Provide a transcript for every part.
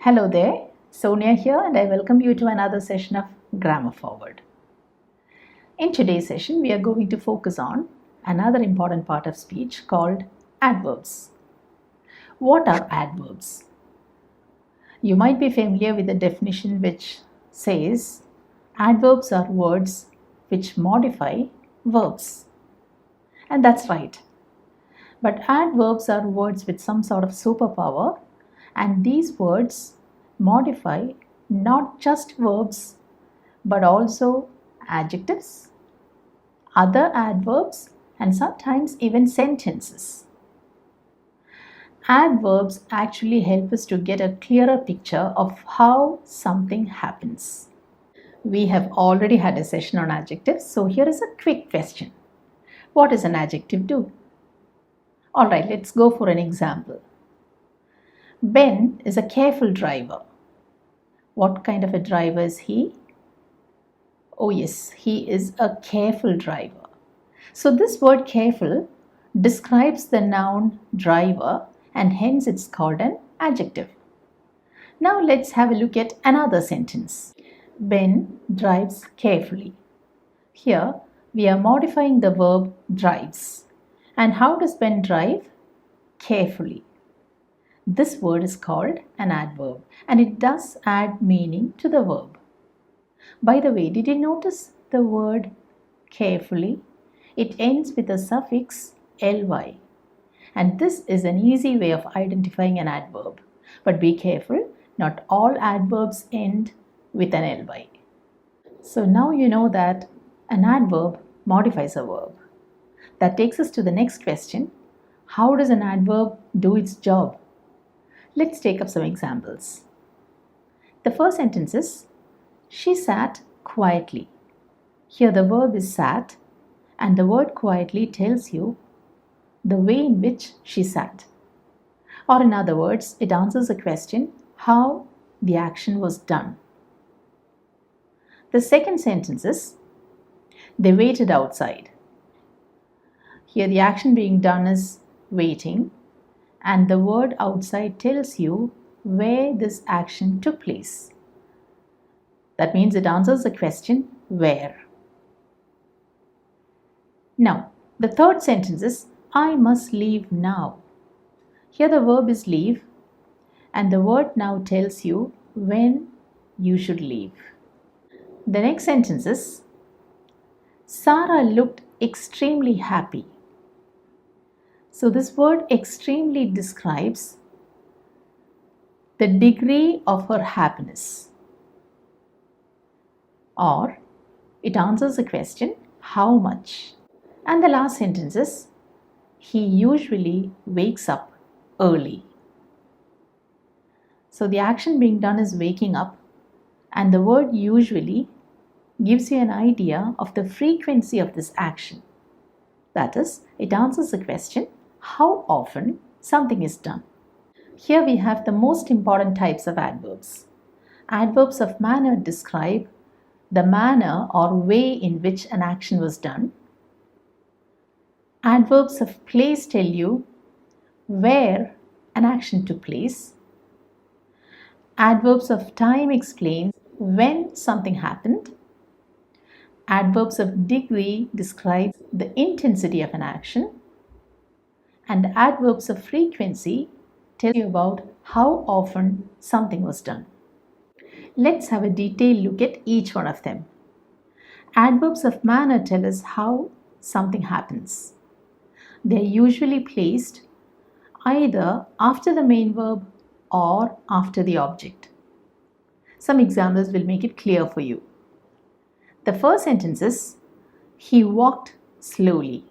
Hello there, Sonia here, and I welcome you to another session of Grammar Forward. In today's session, we are going to focus on another important part of speech called adverbs. What are adverbs? You might be familiar with the definition which says adverbs are words which modify verbs. And that's right. But adverbs are words with some sort of superpower, and these words modify not just verbs but also adjectives, other adverbs, and sometimes even sentences. Adverbs actually help us to get a clearer picture of how something happens. We have already had a session on adjectives, so here is a quick question. What does an adjective do? Alright, let's go for an example. Ben is a careful driver. What kind of a driver is he? Oh yes, he is a careful driver. So this word careful describes the noun driver, and hence it's called an adjective. Now let's have a look at another sentence. Ben drives carefully. Here we are modifying the verb drives. And how does Ben drive? Carefully. This word is called an adverb, and it does add meaning to the verb. By the way, did you notice the word carefully? It ends with a suffix ly, and this is an easy way of identifying an adverb. But be careful, not all adverbs end with an ly. So now you know that an adverb modifies a verb. That takes us to the next question. How does an adverb do its job? Let's take up some examples. The first sentence is, she sat quietly. Here the verb is sat, and the word quietly tells you the way in which she sat. Or in other words, it answers a question how the action was done. The second sentence is, they waited outside. Here the action being done is waiting, and the word outside tells you where this action took place. That means it answers the question where. Now, the third sentence is, I must leave now. Here the verb is leave, and the word now tells you when you should leave. The next sentence is, Sarah looked extremely happy. So this word extremely describes the degree of her happiness, or it answers the question how much. And the last sentence is, he usually wakes up early. So the action being done is waking up, and the word usually gives you an idea of the frequency of this action. That is, it answers the question how often something is done. Here we have the most important types of adverbs. Adverbs of manner describe the manner or way in which an action was done. Adverbs of place tell you where an action took place. Adverbs of time explain when something happened. Adverbs of degree describe the intensity of an action. And adverbs of frequency tell you about how often something was done. Let's have a detailed look at each one of them. Adverbs of manner tell us how something happens. They are usually placed either after the main verb or after the object. Some examples will make it clear for you. The first sentence is, he walked slowly.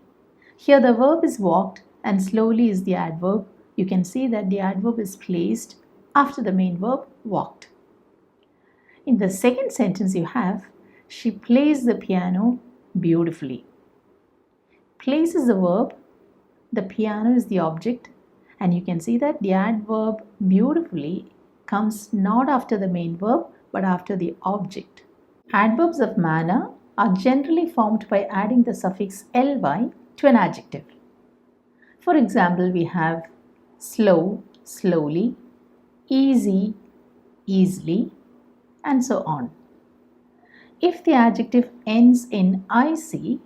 Here the verb is walked and slowly is the adverb. You can see that the adverb is placed after the main verb walked. In the second sentence you have, she plays the piano beautifully. Plays is the verb, the piano is the object, and you can see that the adverb beautifully comes not after the main verb but after the object. Adverbs of manner are generally formed by adding the suffix ly to an adjective. For example, we have slow, slowly, easy, easily, and so on. If the adjective ends in icy,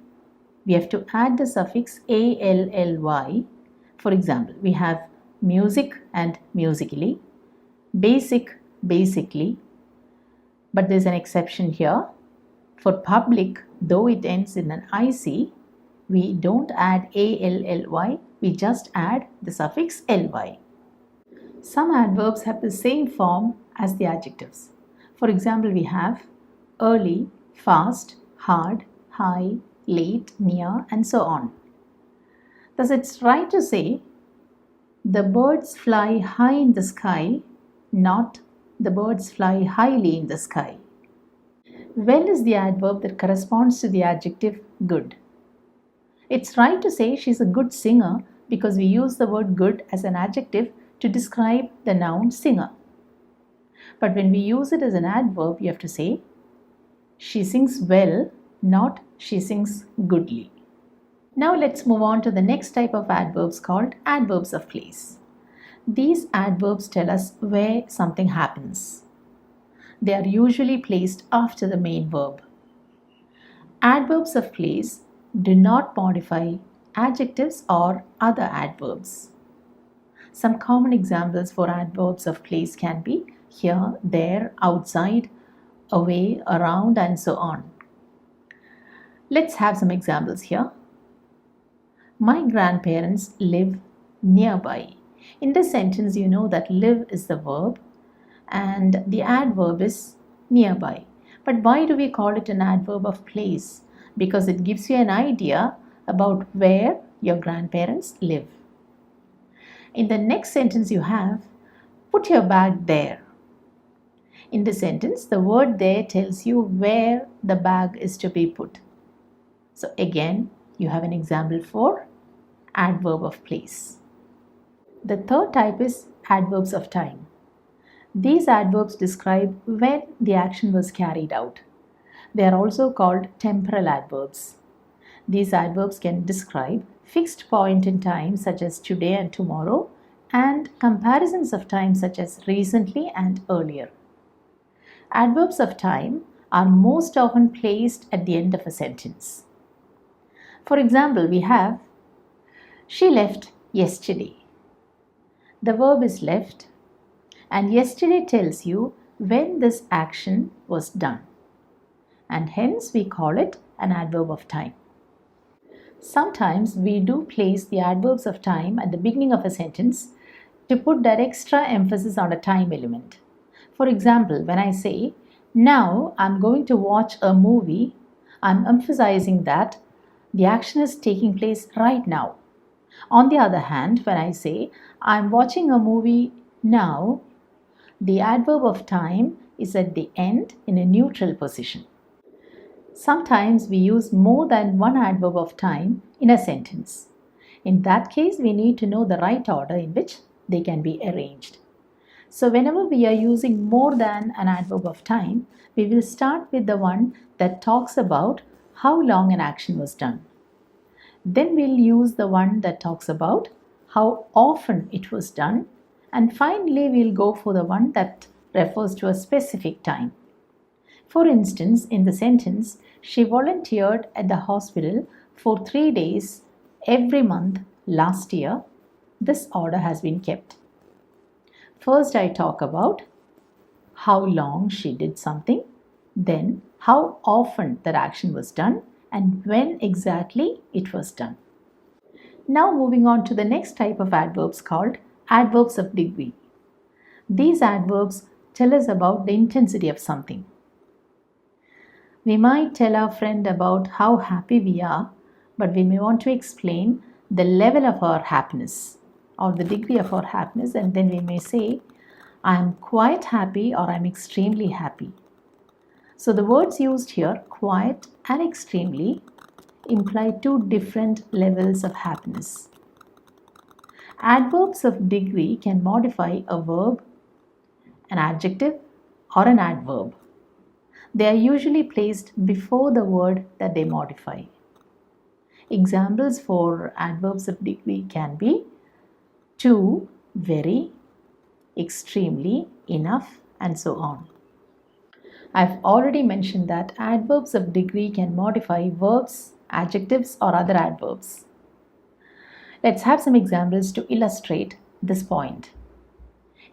we have to add the suffix ally. For example, we have music and musically, basic, basically, but there's an exception here. For public, though it ends in an ic, we don't add ally, we just add the suffix ly. Some adverbs have the same form as the adjectives. For example, we have early, fast, hard, high, late, near, and so on. Thus, it's right to say the birds fly high in the sky, not the birds fly highly in the sky. Well is the adverb that corresponds to the adjective good. It's right to say she's a good singer because we use the word good as an adjective to describe the noun singer. But when we use it as an adverb, you have to say she sings well, not she sings goodly. Now let's move on to the next type of adverbs called adverbs of place. These adverbs tell us where something happens. They are usually placed after the main verb. Adverbs of place do not modify adjectives or other adverbs. Some common examples for adverbs of place can be here, there, outside, away, around, and so on. Let's have some examples here. My grandparents live nearby. In this sentence, you know that live is the verb and the adverb is nearby. But why do we call it an adverb of place? Because it gives you an idea about where your grandparents live. In the next sentence you have, put your bag there. In the sentence, the word there tells you where the bag is to be put. So again, you have an example for adverb of place. The third type is adverbs of time. These adverbs describe when the action was carried out. They are also called temporal adverbs. These adverbs can describe fixed point in time such as today and tomorrow, and comparisons of time such as recently and earlier. Adverbs of time are most often placed at the end of a sentence. For example, we have she left yesterday. The verb is left, and yesterday tells you when this action was done, and hence we call it an adverb of time. Sometimes we do place the adverbs of time at the beginning of a sentence to put that extra emphasis on a time element. For example, when I say, now I'm going to watch a movie, I'm emphasizing that the action is taking place right now. On the other hand, when I say, I'm watching a movie now, the adverb of time is at the end in a neutral position. Sometimes we use more than one adverb of time in a sentence. In that case, we need to know the right order in which they can be arranged. So whenever we are using more than an adverb of time, we will start with the one that talks about how long an action was done. Then we'll use the one that talks about how often it was done. And finally, we'll go for the one that refers to a specific time. For instance, in the sentence, she volunteered at the hospital for 3 days every month last year. This order has been kept. First, I talk about how long she did something, then how often that action was done, and when exactly it was done. Now moving on to the next type of adverbs called adverbs of degree. These adverbs tell us about the intensity of something. We might tell our friend about how happy we are, but we may want to explain the level of our happiness or the degree of our happiness, and then we may say, I am quite happy or I am extremely happy. So the words used here, quite and extremely, imply two different levels of happiness. Adverbs of degree can modify a verb, an adjective, or an adverb. They are usually placed before the word that they modify. Examples for adverbs of degree can be too, very, extremely, enough, and so on. I've already mentioned that adverbs of degree can modify verbs, adjectives, or other adverbs. Let's have some examples to illustrate this point.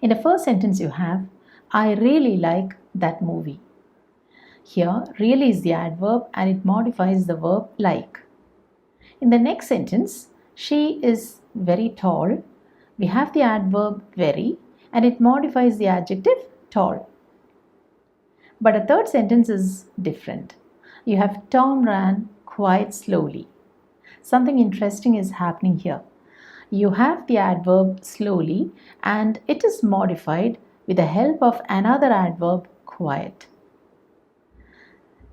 In the first sentence you have, I really like that movie. Here, really is the adverb and it modifies the verb like. In the next sentence, she is very tall. We have the adverb very and it modifies the adjective tall. But a third sentence is different. You have Tom ran quite slowly. Something interesting is happening here. You have the adverb slowly and it is modified with the help of another adverb quiet.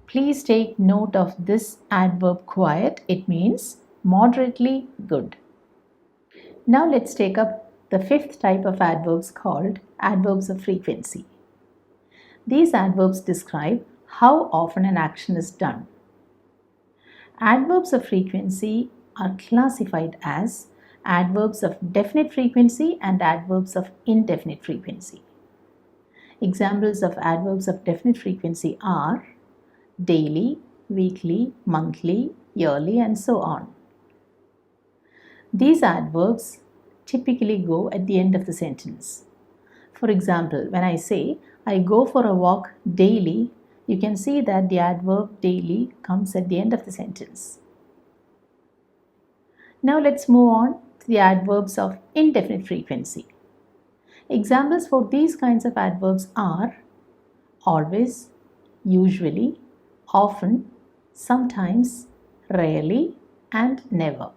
Please take note of this adverb quiet. It means moderately good. Now let's take up the fifth type of adverbs called adverbs of frequency. These adverbs describe how often an action is done. Adverbs of frequency are classified as adverbs of definite frequency and adverbs of indefinite frequency. Examples of adverbs of definite frequency are daily, weekly, monthly, yearly, and so on. These adverbs typically go at the end of the sentence. For example, when I say, I go for a walk daily, you can see that the adverb daily comes at the end of the sentence. Now let's move on to the adverbs of indefinite frequency. Examples for these kinds of adverbs are always, usually, often, sometimes, rarely, and never.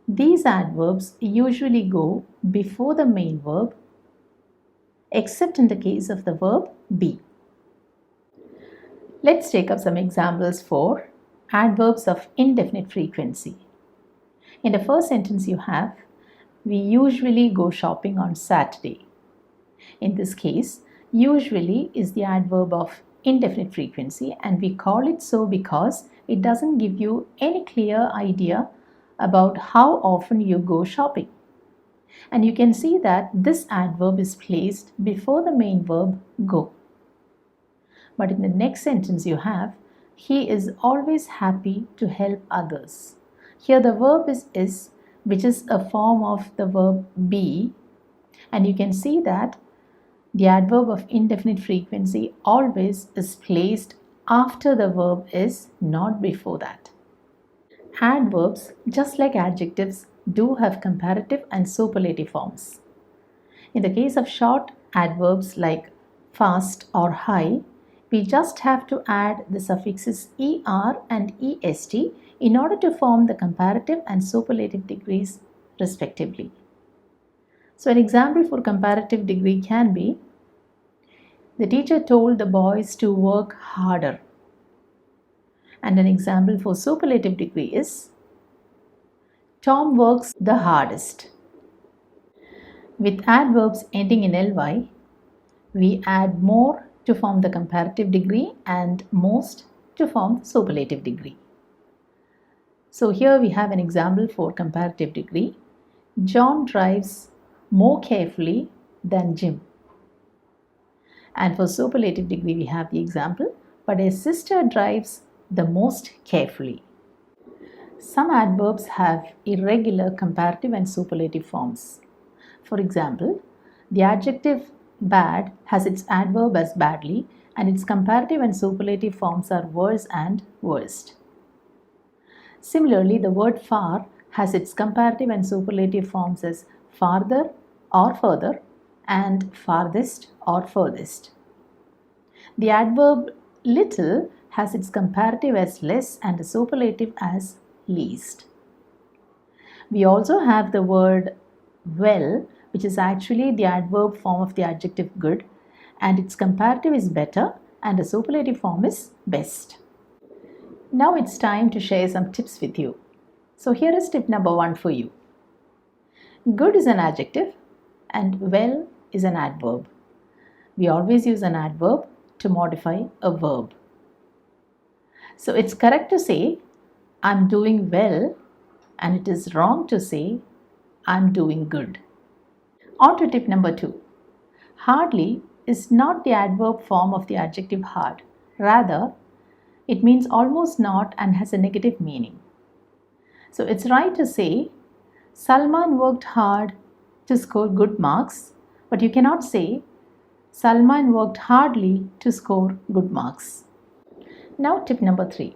These adverbs usually go before the main verb, except in the case of the verb be. Let's take up some examples for adverbs of indefinite frequency. In the first sentence you have, we usually go shopping on Saturday. In this case, usually is the adverb of indefinite frequency and we call it so because it doesn't give you any clear idea about how often you go shopping. And you can see that this adverb is placed before the main verb go. But in the next sentence you have, he is always happy to help others. Here the verb is, which is a form of the verb be, and you can see that the adverb of indefinite frequency always is placed after the verb is, not before that. Adverbs, just like adjectives, do have comparative and superlative forms. In the case of short adverbs like fast or high, we just have to add the suffixes er and est in order to form the comparative and superlative degrees respectively. So an example for comparative degree can be, the teacher told the boys to work harder. And an example for superlative degree is, Tom works the hardest. With adverbs ending in ly, we add more to form the comparative degree and most to form the superlative degree. So here we have an example for comparative degree. John drives more carefully than Jim. And for superlative degree we have the example, but his sister drives the most carefully. Some adverbs have irregular comparative and superlative forms. For example, the adjective bad has its adverb as badly and its comparative and superlative forms are worse and worst. Similarly, the word far has its comparative and superlative forms as farther or further and farthest or furthest. The adverb little has its comparative as less and the superlative as least. We also have the word well, which is actually the adverb form of the adjective good, and its comparative is better and the superlative form is best. Now it's time to share some tips with you. So here is tip number 1 for you. Good is an adjective and well is an adverb. We always use an adverb to modify a verb. So it's correct to say, I'm doing well, and it is wrong to say, I'm doing good. On to tip number 2. Hardly is not the adverb form of the adjective hard. Rather, it means almost not and has a negative meaning. So it's right to say Salman worked hard to score good marks, but you cannot say Salman worked hardly to score good marks. Now tip number 3.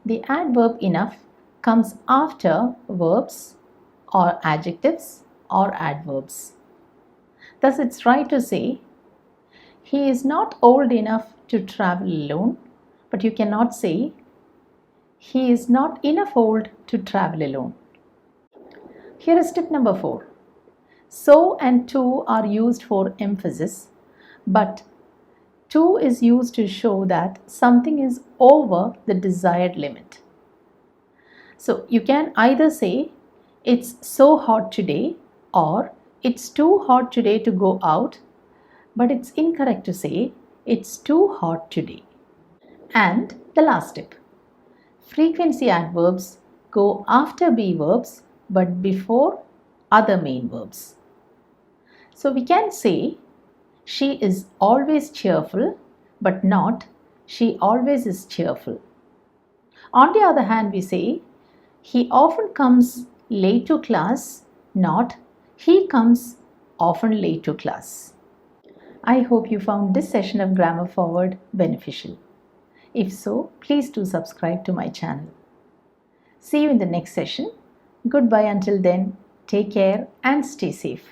The adverb enough comes after verbs or adjectives or adverbs. Thus it's right to say he is not old enough to travel alone, but you cannot say he is not enough old to travel alone. Here is tip number 4. So and to are used for emphasis, but to is used to show that something is over the desired limit. So you can either say it's so hot today or it's too hot today to go out, but it's incorrect to say it's too hot today. And the last tip. Frequency adverbs go after be verbs but before other main verbs. So we can say she is always cheerful but not she always is cheerful. On the other hand, we say he often comes late to class, not he comes often late to class. I hope you found this session of Grammar Forward beneficial. If so, please do subscribe to my channel. See you in the next session. Goodbye until then. Take care and stay safe.